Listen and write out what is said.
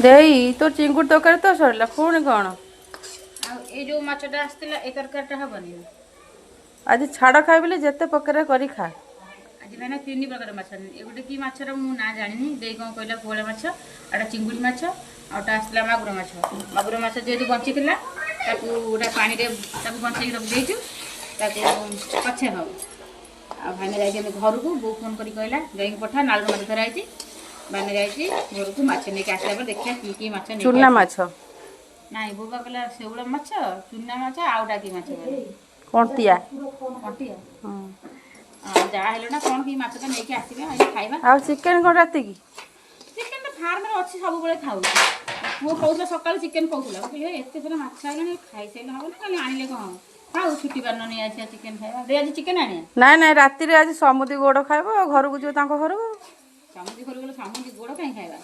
ଦେଇ ତୋ ଚିଙ୍ଗୁଡ଼ି ତରକାରୀ ତ ସରିଲା ପୁଣି କ'ଣ ଆଉ ଏ ଯୋଉ ମାଛଟା ଆସିଥିଲା ଏ ତରକାରୀଟା ହବନି। ଆଜି ଛାଡ଼ ଖାଇବିଲେ ଯେତେ ପ୍ରକାର କରି ଖା। ଆଜି ମାନେ 3 ପ୍ରକାର ମାଛ ଏ ଗୋଟେ କି ମାଛର ମୁଁ ନା ଜାଣିନି। ଦେଇ କ'ଣ କହିଲା ପୋହଳା ମାଛ, ଆଉଟା ଚିଙ୍ଗୁଡ଼ି ମାଛ, ଆଉଟା ଆସିଥିଲା ମାଗୁର ମାଛ। ମାଗୁର ମାଛ ଯେହେତୁ ବଞ୍ଚିଥିଲା ତାକୁ ଗୋଟେ ପାଣିରେ ତାକୁ ବଞ୍ଚେଇକି ରଖିଦେଇଛୁ, ତାକୁ ପଛେ ହବ। ଆଉ ଭାଇନା ଯାଇଛନ୍ତି ଘରକୁ, ବୋଉ ଫୋନ୍ କରି କହିଲା ଯାଇକି ପଠା ନାଳରୁ ମାଛ ଧରା ହେଇଛି। ଭାଇନା ଯାଇଛି ଘରକୁ, ମାଛ ନେଇକି ଆସିଲା ପରେ ଦେଖିବା କି ମାଛ ନେଇକି ଚୁନା ମାଛ ନାଇଁ ବୋଉ ବା କହିଲା ଶେଉଳ ମାଛ, ଚୁନା ମାଛ, ଆଉଟା କି ମାଛ କଣ୍ଟିଆ କଣ୍ଟିଆ। ହଁ। ଯାହା ହେଲେ ନା କ'ଣ କି ମାଛଟା ନେଇକି ଆସିବେ ଖାଇବା। ଆଉ ଚିକେନ୍ କ'ଣ ରାତିକି? ଚିକେନ୍ ତ ଫାର୍ମରେ ଅଛି, ସବୁବେଳେ ଖାଉଛି। ପୁଅ କହୁଥିଲା ସକାଳୁ ଚିକେନ୍ କହୁଥିଲା, ମୁଁ କହିଲି ଏତେ ଥର ମାଛ ଆଇଲାଣି ଖାଇସାରିଲେ ହବ ନା, ଖାଲି ଆଣିଲେ କ'ଣ ହବ। ଖାଉ ଛୁଟି ପାରୁନ ନେଇ ଆସିବା ଚିକେନ୍ ଖାଇବା। ଦେଇ ଆଜି ଚିକେନ୍ ଆଣିବା। ନାଇଁ ରାତିରେ ଆଜି ସମୁଦି ଗୋଡ଼ ଖାଇବ ଆଉ ଘରକୁ ଯିବ ତାଙ୍କ ଘରକୁ। ସମୁଦି ଘରକୁ ଗଲେ ସମୁଦି ଗୋଡ଼ କାହିଁ ଖାଇବା?